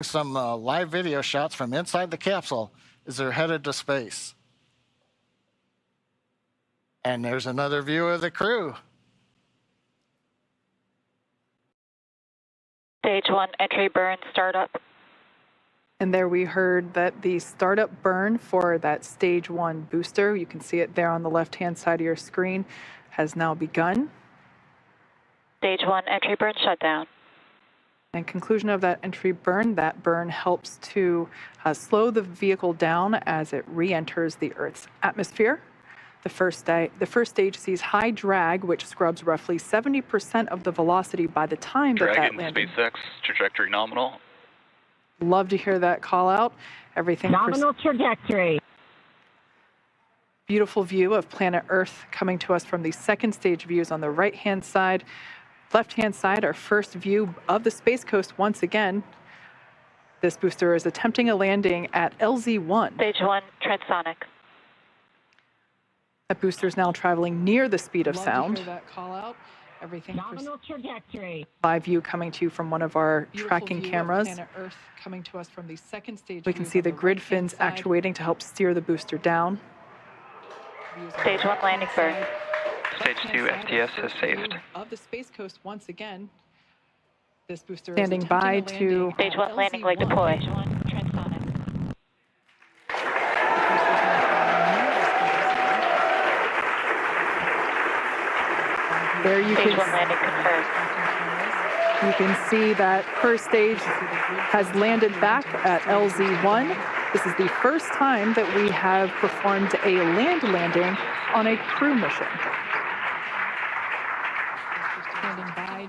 some live video shots from inside the capsule as they're headed to space. And there's another view of the crew. Stage 1 entry burn startup. And there we heard that the startup burn for that stage 1 booster, you can see it there on the left-hand side of your screen, has now begun. Stage 1 entry burn shutdown. And conclusion of that entry burn, that burn helps to slow the vehicle down as it re-enters the Earth's atmosphere. The first stage sees high drag, which scrubs roughly 70% of the velocity by the time that landed. SpaceX, trajectory nominal. Love to hear that call out. Everything nominal trajectory. Beautiful view of planet Earth coming to us from the second stage views on the right-hand side. Left-hand side, our first view of the Space Coast once again. This booster is attempting a landing at LZ-1. Stage 1 transonic. That booster is now traveling near the speed of sound. To hear that call out. Everything nominal trajectory. Live view coming to you from one of our tracking cameras. Planet Earth coming to us from the second stage. We can see the grid fins actuating to help steer the booster down. Stage 1 landing burn. Stage 2 FTS has saved. Of the Space Coast once again. This booster standing by to Stage 1 landing leg deploy. Stage 1 transonic. There you Stage 1 landing confirmed. You can see that first stage has landed back at LZ-1. This is the first time that we have performed a land landing on a crew mission.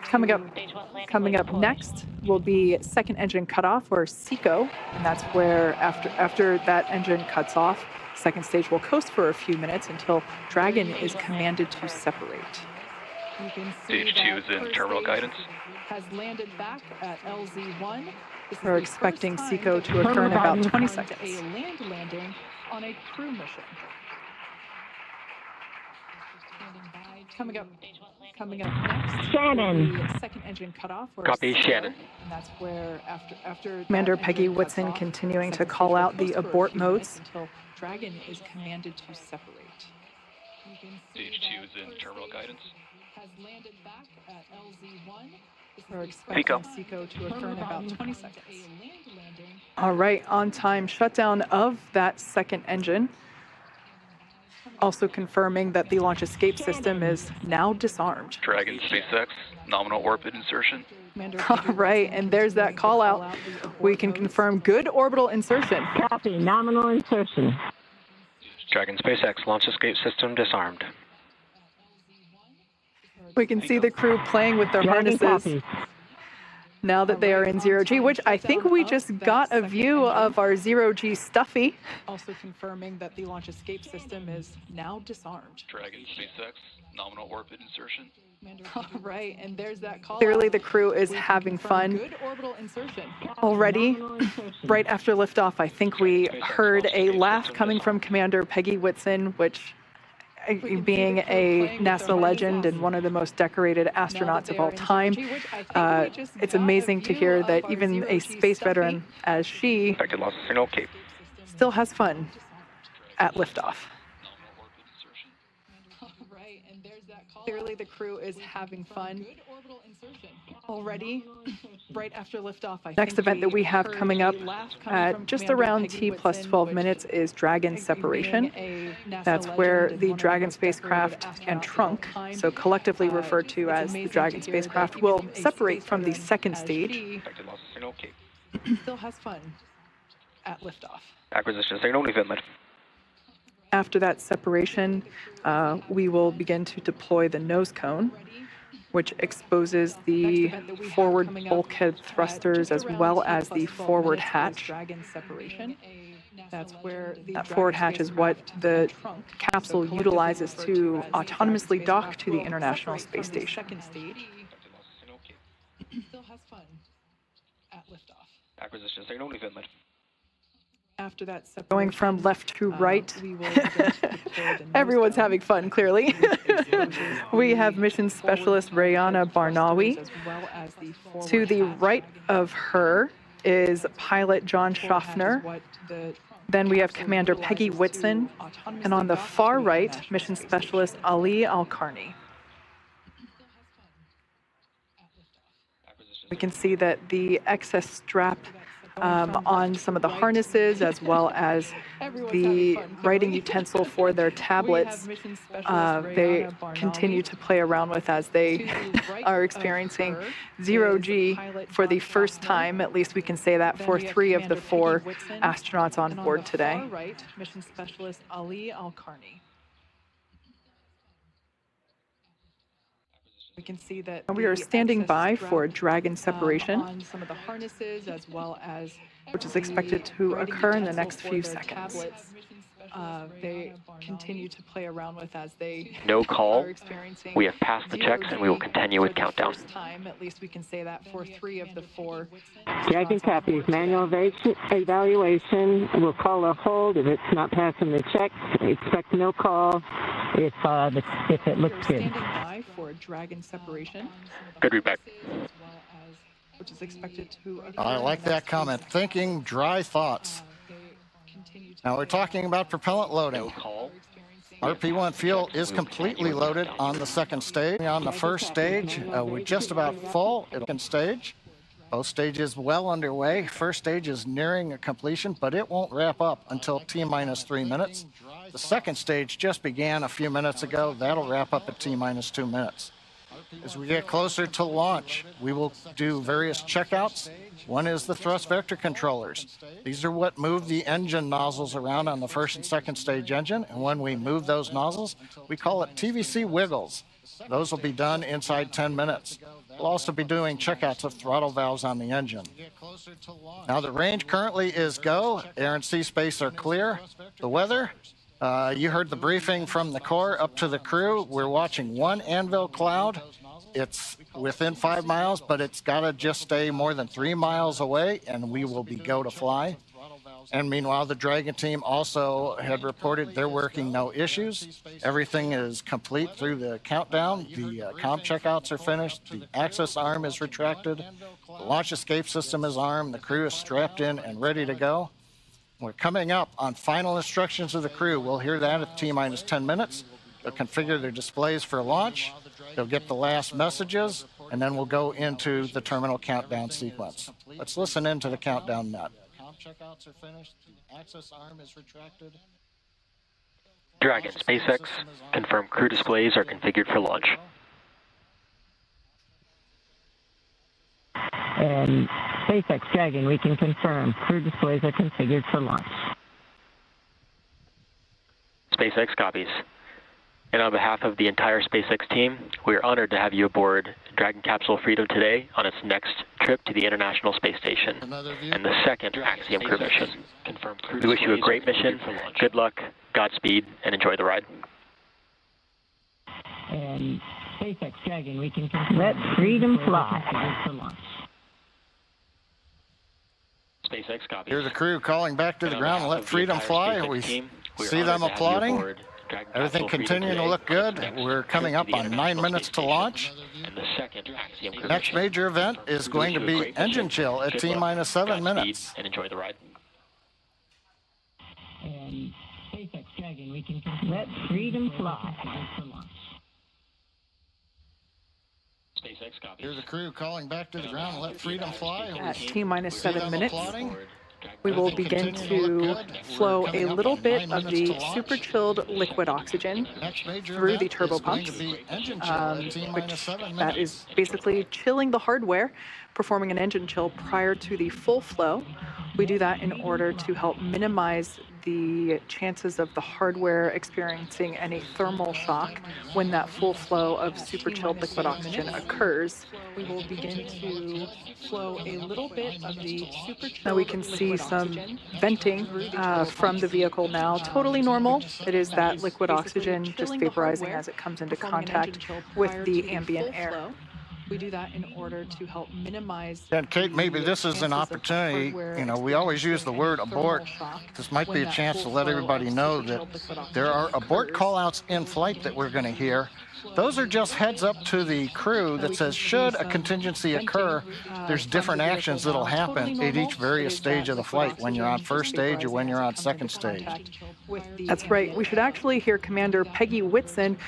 Coming up next will be second engine cutoff, or SECO, and that's where after that engine cuts off, second stage will coast for a few minutes until Dragon is commanded to separate. Stage 2 is in terminal guidance. Has landed back at LZ-1. We're expecting SECO to occur in about 20 seconds. A land landing on a crew mission. Coming up next, Shannon. Second engine cutoff. Copy, Shannon. And that's where after Commander Peggy Whitson continuing to call out the abort modes. Until Dragon is commanded to separate. Stage 2 is in terminal guidance. Has landed back at LZ-1. We're expecting SECO to occur in about 20 seconds. All right, on time shutdown of that second engine. Also confirming that the launch escape system is now disarmed. Dragon SpaceX, nominal orbit insertion. All right, and there's that call out. We can confirm good orbital insertion. Copy, nominal insertion. Dragon SpaceX, launch escape system disarmed. We can see the crew playing with their harnesses now that they are in zero-G, which I think we just got a view of our zero-G Stuffy. Also confirming that the launch escape system is now disarmed. Dragon SpaceX, nominal orbit insertion. All right, and there's that call. Clearly the crew is having fun. Good orbital insertion. Already, right after liftoff, I think we heard a laugh coming from Commander Peggy Whitson, which, being a NASA legend and one of the most decorated astronauts of all time, it's amazing to hear that even a space veteran as she still has fun at liftoff. Clearly the crew is having fun. Already, right after liftoff, next event that we have coming up at just around T plus 12 minutes is Dragon separation. That's where the Dragon spacecraft and trunk, so collectively referred to as the Dragon spacecraft, will separate from the second stage. Still has fun at liftoff. Acquisition signal evenly. After that separation, we will begin to deploy the nose cone, which exposes the forward bulkhead thrusters as well as the forward hatch. That forward hatch is what the capsule utilizes to autonomously dock to the International Space Station. Still has fun at liftoff. Acquisition signal evenly. After that going from left to right, everyone's having fun, clearly. We have mission specialist Rayana Barnawi. To the right of her, is pilot John Schaffner. Then we have Commander Peggy Whitson. And on the far right, mission specialist Ali Al-Karni. We can see that the excess strap on some of the harnesses, as well as the writing utensil for their tablets, they continue to play around with as they are experiencing zero-G for the first time. At least we can say that for 3 of the 4 astronauts on board today. Mission specialist Ali Al-Karni. We can see that we are standing by for Dragon separation, on some of the harnesses, as well as which is expected to occur in the next few seconds. They continue to play around with as they No call. are experiencing. We have passed the checks and we will continue with countdown. First time, at least we can say that for 3 of the 4. Dragon copies. Manual evaluation. We'll call a hold if it's not passing the checks. Expect no call if it looks good. Standing by for Dragon separation. Good read back. Which is expected to occur. I like that comment. Thinking dry thoughts. Now we're talking about propellant loading. No call. RP-1 fuel is completely loaded on the second stage. On the first stage, we're just about full. Second stage, both stages well underway. First stage is nearing a completion, but it won't wrap up until T-minus 3 minutes. The second stage just began a few minutes ago. That'll wrap up at T-minus 2 minutes. As we get closer to launch, we will do various checkouts. One is the thrust vector controllers. These are what move the engine nozzles around on the first and second stage engine. And when we move those nozzles, we call it TVC wiggles. Those will be done inside 10 minutes. We'll also be doing checkouts of throttle valves on the engine. Now the range currently is go. Air and sea space are clear. The weather, you heard the briefing from the Corps up to the crew. We're watching one anvil cloud. It's within 5 miles, but it's got to just stay more than 3 miles away, and we will be go to fly. And meanwhile, the Dragon team also had reported they're working no issues. Everything is complete through the countdown. The comm checkouts are finished. The access arm is retracted. The launch escape system is armed. The crew is strapped in and ready to go. We're coming up on final instructions of the crew. We'll hear that at T-minus 10 minutes. They'll configure their displays for launch. They'll get the last messages, and then we'll go into the terminal countdown sequence. Let's listen into the countdown net. Comm checkouts are finished. The access arm is retracted. Dragon, SpaceX, confirm crew displays are configured for launch. And SpaceX Dragon, we can confirm crew displays are configured for launch. SpaceX copies. And on behalf of the entire SpaceX team, we are honored to have you aboard Dragon Capsule Freedom today on its next trip to the International Space Station and the second Axiom crew mission. We wish you a great mission, good luck, Godspeed, and enjoy the ride. And SpaceX Dragon, we can confirm let freedom fly for launch. SpaceX copies. Here's the crew calling back to the ground. Let freedom fly. We see them applauding. Everything continuing to look good. We're coming up on 9 minutes to launch. Next major event is going to be engine chill at T-minus 7 minutes. And enjoy the ride. And SpaceX Dragon, we can let freedom fly for launch. SpaceX copies. Here's the crew calling back to the ground. Let freedom fly. At T-minus 7 minutes, Applauding. we will begin to flow a little bit of the super chilled liquid oxygen through the turbo pumps, which that is basically chilling the hardware, performing an engine chill prior to the full flow. We do that in order to help minimize the chances of the hardware experiencing any thermal shock when that full flow of super chilled liquid oxygen occurs. We will begin to flow a little bit of the super chilled. Now we can see some venting from the vehicle now. Totally normal. It is that liquid oxygen just vaporizing as it comes into contact with the ambient air. We do that in order to help minimize. And Kate, maybe this is an opportunity. You know, we always use the word abort. This might be a chance to let everybody know that there are abort callouts in flight that we're going to hear. Those are just heads up to the crew that says should a contingency occur, there's different actions that'll happen at each various stage of the flight when you're on first stage or when you're on second stage. That's right. We should actually hear Commander Peggy Whitson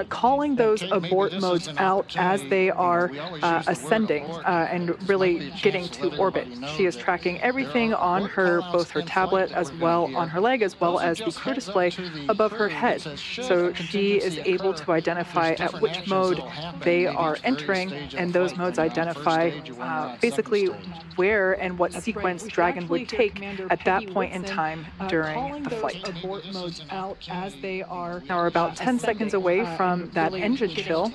calling those abort modes out as they are ascending and really getting to orbit. She is tracking everything on her, both her tablet as well on her leg, as well as the crew display above her head. So she is able to identify at which mode they are entering, and those modes identify basically where and what sequence Dragon would take at that point in time during the flight. Now we're about 10 seconds away from that engine chill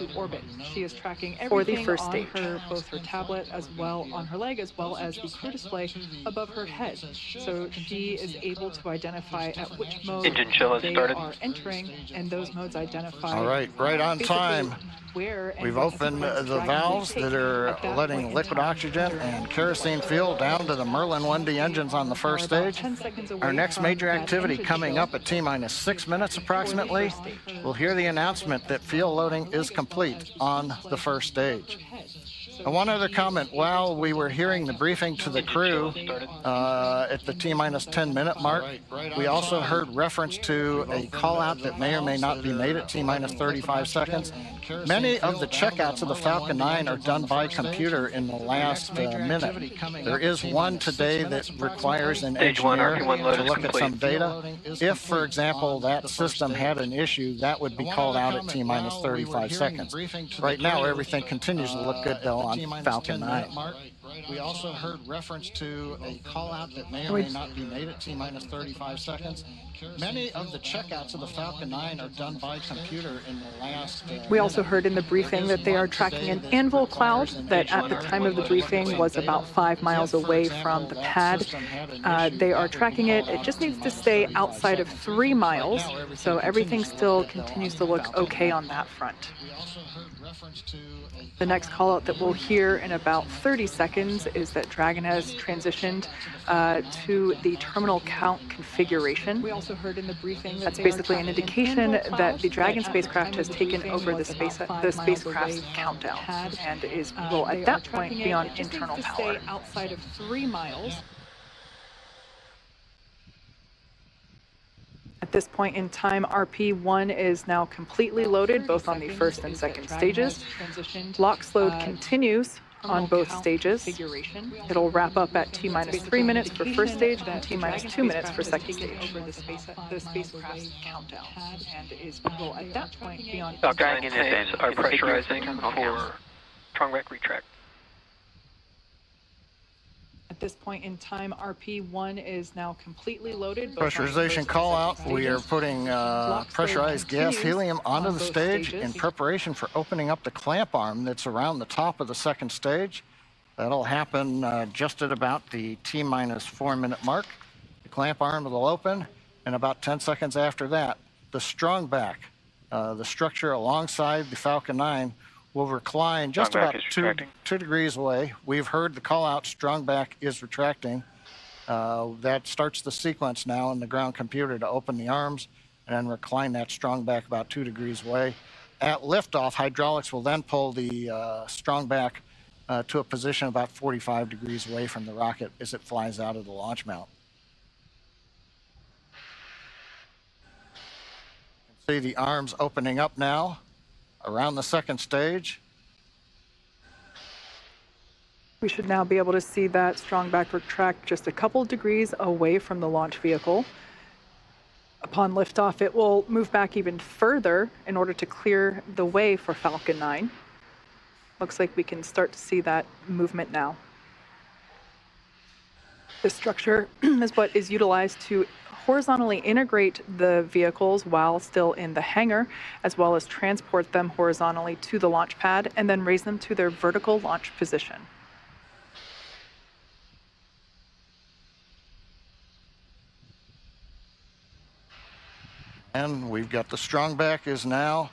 She is tracking for the everything first on stage. both her tablet as well on her leg, as well as the crew display above her head. So she is able to identify at which mode Engine chill has they started. are entering, and those modes identify. All right, right on time. Where and We've what opened sequence the Dragon valves would that take are at that letting point in liquid time oxygen during and the kerosene flight. fuel down to the Merlin 1D engines on the first We're about stage. 10 seconds away Our next from major that activity engine coming chill up at T-minus 6 minutes approximately. We'll hear the announcement that fuel loading is complete on the first stage. And one other comment, while we were hearing the briefing to the crew at the T-minus 10-minute mark, we also heard reference to a call-out that may or may not be made at T-minus 35 seconds. Many of the checkouts of the Falcon 9 are done by computer in the last minute. There is one today that requires an Stage one, engineer RP1 load to is look at some complete. data. If, for example, that system had an issue, that would be called out at T-minus 35 seconds. Right now, everything continues to look good, though, on Falcon 9. We also heard reference to a call-out that may or may not be made at T-minus 35 seconds. Many of the checkouts of the Falcon 9 are done by computer in the last We also heard in the briefing that they are tracking an anvil cloud that at the time of the briefing was about 5 miles away from the pad. They are tracking it. It just needs to stay outside of 3 miles, so everything still continues to look okay on that front. The next call out that we'll hear in about 30 seconds is that Dragon has transitioned to the terminal count configuration. We also heard in the briefing that That's they are basically an tracking indication anvil that the clouds Dragon that at spacecraft the has time of taken briefing over the was about 5 miles spacecraft's away from countdown the pad. and will They at are that tracking point it. be on It just internal needs to power. stay outside of 3 miles. At this point in time, RP1 is now completely loaded, both on the first and second stages. LOX load continues on both stages. It'll wrap up at T-minus 3 minutes for first stage and T-minus 2 minutes for second stage. The spacecraft's countdown, and will at that point be on. Falcon 9 tanks are pressurizing for Trongback retract. At this point in time, RP1 is now completely loaded. both on the pressurization first and call out. second We are stages. putting pressurized gas helium onto the both stage in stages. preparation for opening up the clamp arm that's around the top of the second stage. That'll happen just at about the T-minus 4 minute mark. The clamp arm will open, and about 10 seconds after that, the strong back, the structure alongside the Falcon 9, will recline just Strong back about is two retracting. degrees away. We've heard the call out, strong back is retracting. That starts the sequence now in the ground computer to open the arms and then recline that strong back about 2 degrees away. At liftoff, hydraulics will then pull the strong back to a position about 45 degrees away from the rocket as it flies out of the launch mount. You can see the arms opening up now around the second stage. We should now be able to see that strong back retract just a couple degrees away from the launch vehicle. Upon liftoff, it will move back even further in order to clear the way for Falcon 9. Looks like we can start to see that movement now. This structure is what is utilized to horizontally integrate the vehicles while still in the hangar, as well as transport them horizontally to the launch pad and then raise them to their vertical launch position. And we've got the strong back is now,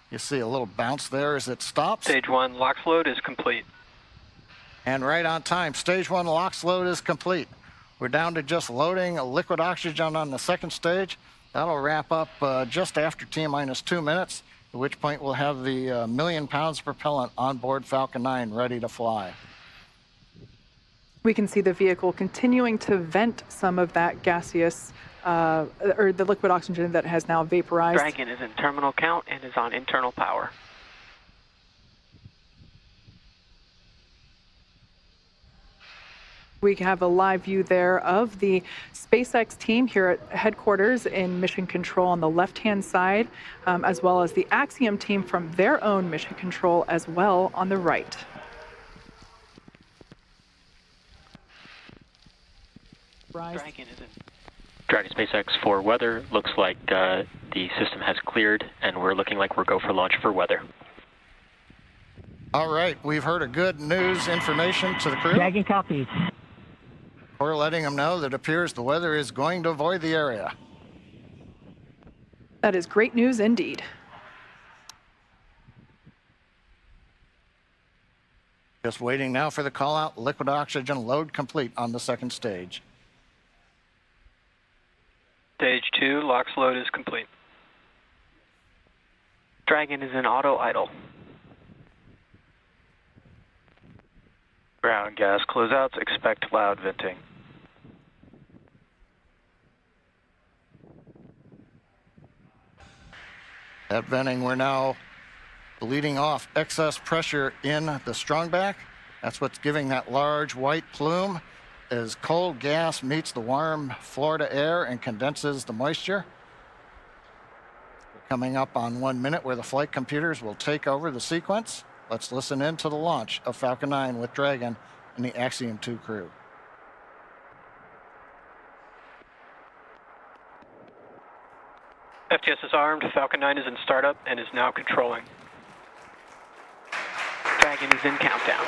you see a little bounce there as it stops. Stage 1 LOX load is complete. And right on time, stage 1 LOX load is complete. We're down to just loading a liquid oxygen on the second stage. That'll wrap up just after T-minus 2 minutes. at which point we'll have the million pounds of propellant on board Falcon 9 ready to fly. We can see the vehicle continuing to vent some of that gaseous, or the liquid oxygen that has now vaporized. Dragon is in terminal count and is on internal power. We have a live view there of the SpaceX team here at headquarters in Mission Control on the left-hand side, as well as the Axiom team from their own Mission Control as well on the right. Dragon SpaceX for weather. Looks like the system has cleared and we're looking like we're go for launch for weather. All right, we've heard a good news information to the crew. Dragon copies. We're letting them know that it appears the weather is going to avoid the area. That is great news indeed. Just waiting now for the call out. Liquid oxygen load complete on the second stage. Stage 2, LOX load is complete. Dragon is in auto idle. Ground gas closeouts, expect loud venting. At venting, we're now bleeding off excess pressure in the strongback. That's what's giving that large white plume as cold gas meets the warm Florida air and condenses the moisture. We're coming up on 1 minute where the flight computers will take over the sequence. Let's listen in to the launch of Falcon 9 with Dragon and the Axiom 2 crew. FTS is armed, Falcon 9 is in startup and is now controlling. Dragon is in countdown.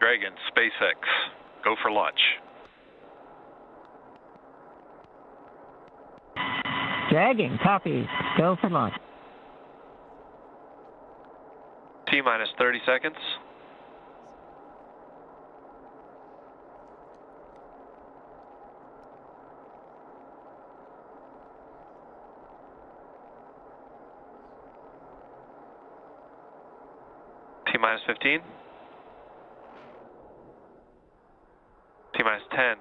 Dragon, SpaceX, go for launch. Dragon copies. Go for launch. T-minus 30 seconds. T-minus 15. T-minus 10,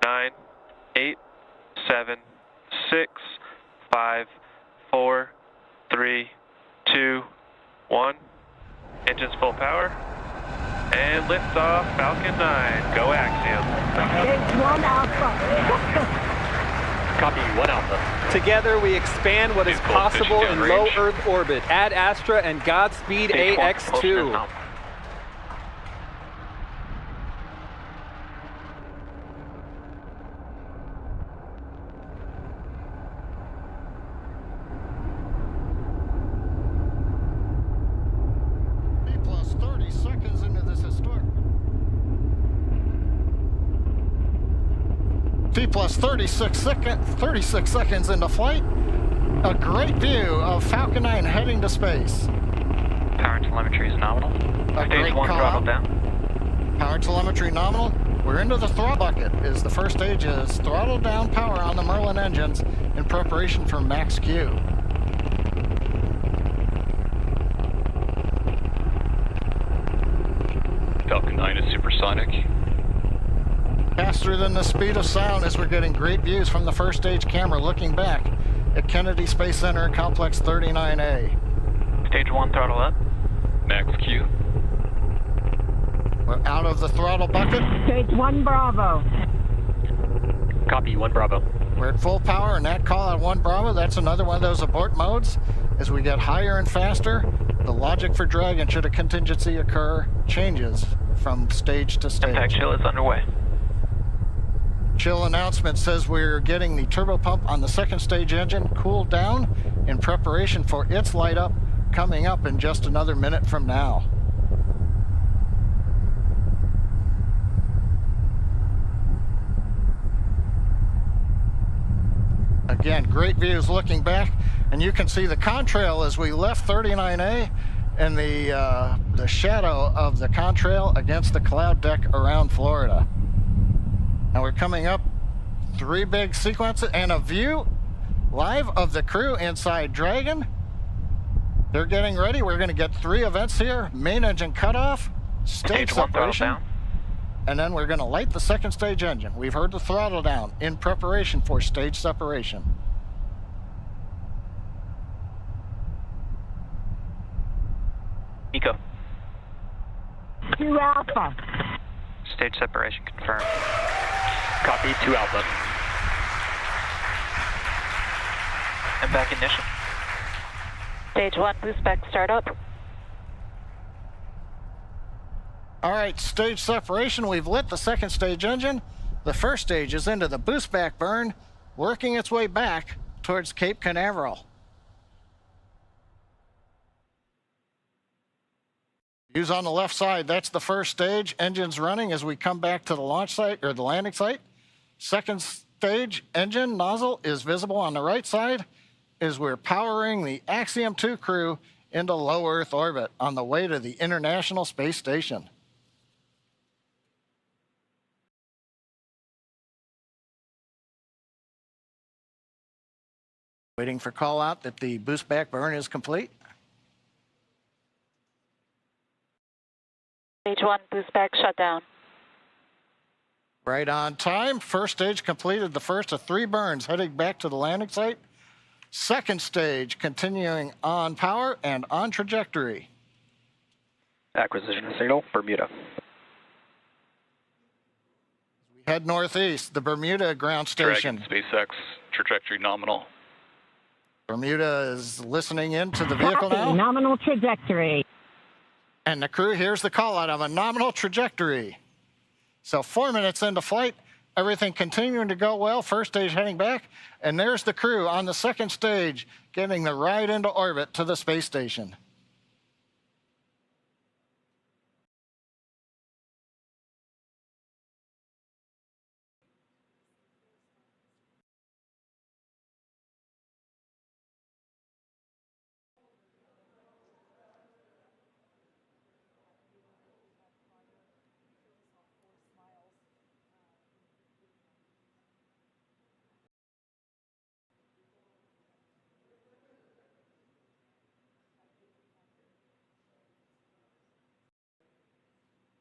9, 8, 7, 6, 5, 4, 3, 2, 1. Engines full power. And liftoff, Falcon 9. Go Axiom. It's 1 Alpha. Copy, 1 Alpha. Together we expand what is Vehicle possible efficient in range. low Earth orbit. Add Astra and Godspeed Stage 1, Ax-2. close now. Plus 30 seconds into this historic. T plus 36 seconds into flight. A great view of Falcon 9 heading to space. Power and telemetry is nominal. A great Stage 1 call. throttle down. Power telemetry nominal. We're into the throttle bucket as the first stage is throttled down power on the Merlin engines in preparation for max Q. Falcon 9 is supersonic. Faster than the speed of sound as we're getting great views from the first stage camera looking back at Kennedy Space Center Complex 39A. Stage 1 throttle up. Max Q. We're out of the throttle bucket. Stage 1 Bravo. Copy, 1 Bravo. We're at full power and that call at 1 Bravo, that's another one of those abort modes. As we get higher and faster, the logic for Dragon, should a contingency occur, changes from stage to stage. Impact chill is underway. Chill announcement says we're getting the turbo pump on the second stage engine cooled down in preparation for its light up coming up in just another minute from now. Again, great views looking back, and you can see the contrail as we left 39A and the shadow of the contrail against the cloud deck around Florida. And we're coming up 3 big sequences and a view live of the crew inside Dragon. They're getting ready. We're going to get 3 events here. Main engine cutoff, stage separation, and then we're going to light the second stage engine. We've heard the throttle down in preparation for stage separation. Eco. 2 Alpha. Stage separation confirmed. Copy, 2 Alpha. And back ignition. Stage 1, boost back startup. All right, stage separation. We've lit the second stage engine. The first stage is into the boost back burn, working its way back towards Cape Canaveral. Views on the left side, that's the first stage. Engines running as we come back to the launch site or the landing site. Second stage engine nozzle is visible on the right side as we're powering the Axiom 2 crew into low Earth orbit on the way to the International Space Station. Waiting for call out that the boost back burn is complete. Stage 1, boost back shutdown. Right on time. First stage completed the first of 3 burns heading back to the landing site. Second stage continuing on power and on trajectory. Acquisition signal, Bermuda. We head northeast, the Bermuda ground station. Dragon, SpaceX, trajectory nominal. Bermuda is listening in to the vehicle now. Nominal trajectory. And the crew hears the call out of a nominal trajectory. So 4 minutes into flight, everything continuing to go well. First stage heading back. And there's the crew on the second stage getting the ride into orbit to the space station.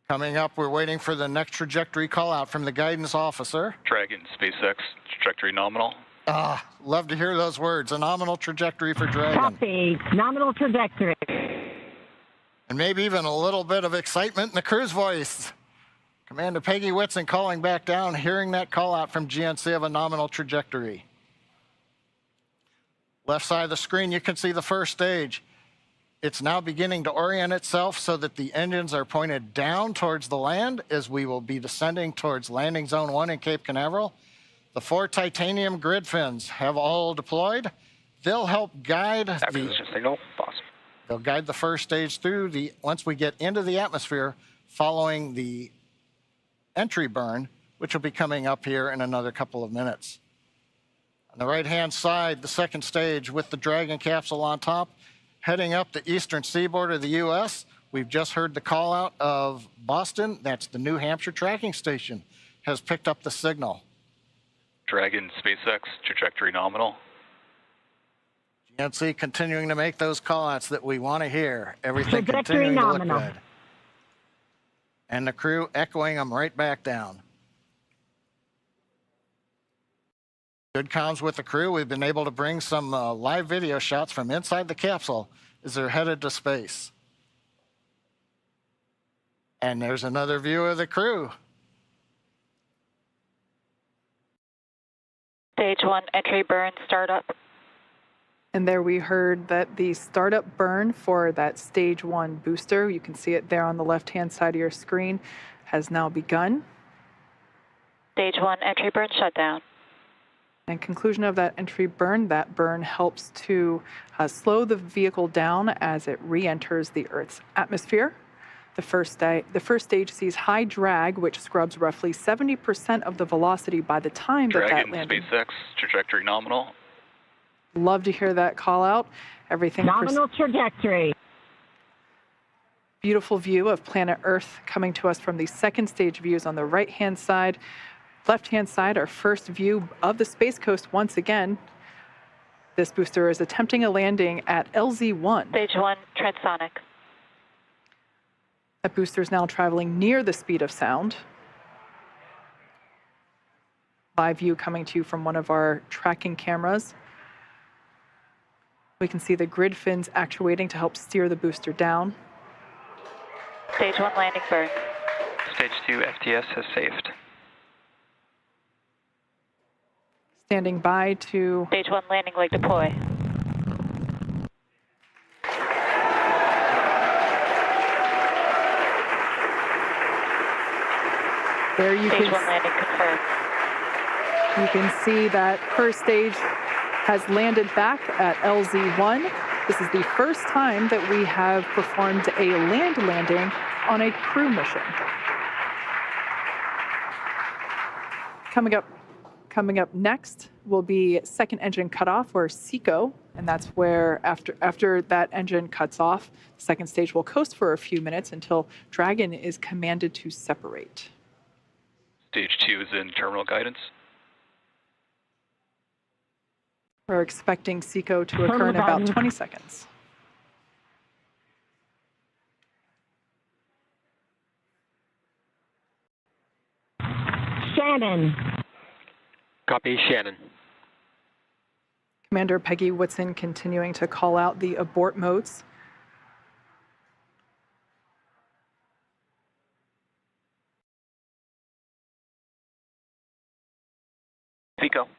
Coming up, we're waiting for the next trajectory call out from the guidance officer. Dragon, SpaceX, trajectory nominal. Love to hear those words. A nominal trajectory for Dragon. Copy. Nominal trajectory. And maybe even a little bit of excitement in the crew's voice. Commander Peggy Whitson calling back down, hearing that call out from GNC of a nominal trajectory. Left side of the screen, you can see the first stage. It's now beginning to orient itself so that the engines are pointed down towards the land as we will be descending towards landing zone 1 in Cape Canaveral. The 4 titanium grid fins have all deployed. They'll help guide Acquisition signal, boss. They'll guide the first stage through once we get into the atmosphere following the entry burn, which will be coming up here in another couple of minutes. On the right-hand side, the second stage with the Dragon capsule on top, heading up the eastern seaboard of the U.S. We've just heard the call out of Boston. That's the New Hampshire tracking station, has picked up the signal. Dragon, SpaceX, trajectory nominal. GNC continuing to make those call outs that we want to hear. Everything Trajectory continuing nominal. to look good. And the crew echoing them right back down. Good comms with the crew. We've been able to bring some live video shots from inside the capsule as they're headed to space. And there's another view of the crew. Stage 1, entry burn startup. And there we heard that the startup burn for that stage 1 booster, you can see it there on the left-hand side of your screen, has now begun. Stage 1, entry burn shutdown. And conclusion of that entry burn, that burn helps to slow the vehicle down as it re-enters the Earth's atmosphere. The first stage sees high drag, which scrubs roughly 70% of the velocity by the time that Dragon, landing. SpaceX, trajectory nominal. Love to hear that call out. Everything. Nominal trajectory. Beautiful view of planet Earth coming to us from the second stage views on the right-hand side. Left-hand side, our first view of the Space Coast once again. This booster is attempting a landing at LZ-1. Stage 1, transonic. That booster is now traveling near the speed of sound. Live view coming to you from one of our tracking cameras. We can see the grid fins actuating to help steer the booster down. Stage 1 landing burn. Stage 2 FTS has saved. Standing by to... Stage 1 landing leg deploy. There you Stage can... 1 landing confirmed. You can see that first stage has landed back at LZ-1. This is the first time that we have performed a land landing on a crew mission. Coming up next will be second engine cutoff, or SECO, and that's where after that engine cuts off, the second stage will coast for a few minutes until Dragon is commanded to separate. Stage 2 is in terminal guidance. We're expecting SECO to occur in about 20 seconds. Shannon. Copy, Shannon. Commander Peggy Whitson continuing to call out the abort modes. SECO.